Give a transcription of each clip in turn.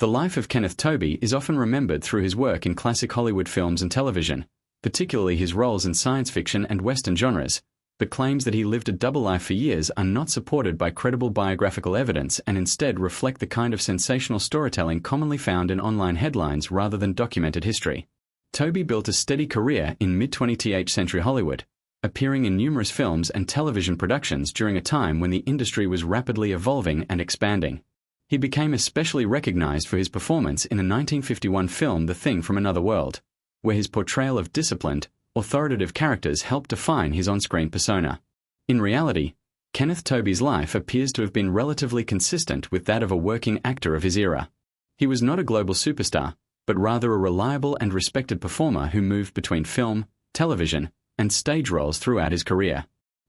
The life of Kenneth Tobey is often remembered through his work in classic Hollywood films and television, particularly his roles in science fiction and Western genres, but claims that he lived a double life for years are not supported by credible biographical evidence and instead reflect the kind of sensational storytelling commonly found in online headlines rather than documented history. Tobey built a steady career in mid-20th century Hollywood, appearing in numerous films and television productions during a time when the industry was rapidly evolving and expanding. He became especially recognized for his performance in the 1951 film The Thing from Another World, where his portrayal of disciplined, authoritative characters helped define his on-screen persona. In reality, Kenneth Tobey's life appears to have been relatively consistent with that of a working actor of his era. He was not a global superstar, but rather a reliable and respected performer who moved between film, television, and stage roles throughout his career.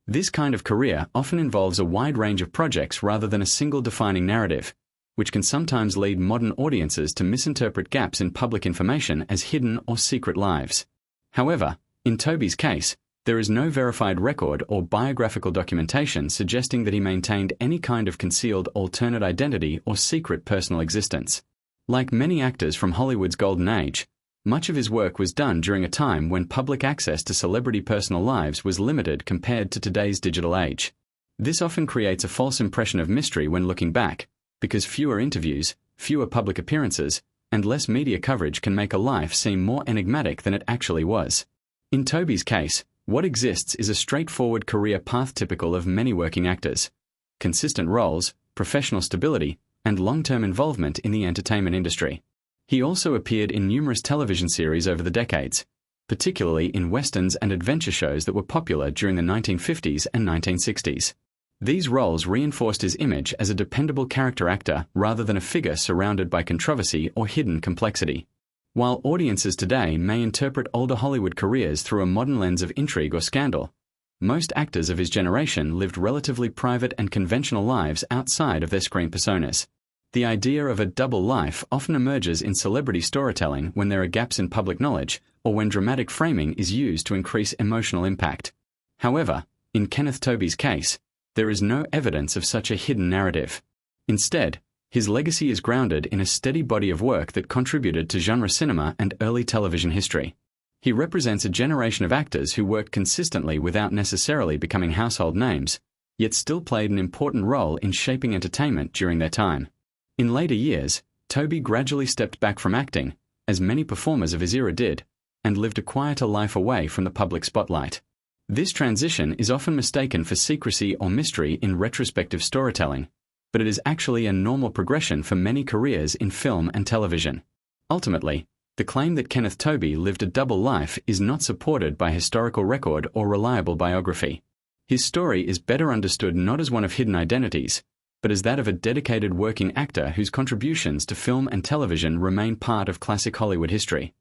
This kind of career often involves a wide range of projects rather than a single defining narrative, which can sometimes lead modern audiences to misinterpret gaps in public information as hidden or secret lives. However, in Tobey's case, there is no verified record or biographical documentation suggesting that he maintained any kind of concealed alternate identity or secret personal existence. Like many actors from Hollywood's golden age, much of his work was done during a time when public access to celebrity personal lives was limited compared to today's digital age. This often creates a false impression of mystery when looking back, because fewer interviews, fewer public appearances, and less media coverage can make a life seem more enigmatic than it actually was. In Tobey's case, what exists is a straightforward career path typical of many working actors: consistent roles, professional stability, and long-term involvement in the entertainment industry. He also appeared in numerous television series over the decades, particularly in westerns and adventure shows that were popular during the 1950s and 1960s. These roles reinforced his image as a dependable character actor rather than a figure surrounded by controversy or hidden complexity. While audiences today may interpret older Hollywood careers through a modern lens of intrigue or scandal, most actors of his generation lived relatively private and conventional lives outside of their screen personas. The idea of a double life often emerges in celebrity storytelling when there are gaps in public knowledge or when dramatic framing is used to increase emotional impact. However, in Kenneth Tobey's case, there is no evidence of such a hidden narrative. Instead, his legacy is grounded in a steady body of work that contributed to genre cinema and early television history. He represents a generation of actors who worked consistently without necessarily becoming household names, yet still played an important role in shaping entertainment during their time. In later years, Tobey gradually stepped back from acting, as many performers of his era did, and lived a quieter life away from the public spotlight. This transition is often mistaken for secrecy or mystery in retrospective storytelling, but it is actually a normal progression for many careers in film and television. Ultimately, the claim that Kenneth Tobey lived a double life is not supported by historical record or reliable biography. His story is better understood not as one of hidden identities, but as that of a dedicated working actor whose contributions to film and television remain part of classic Hollywood history.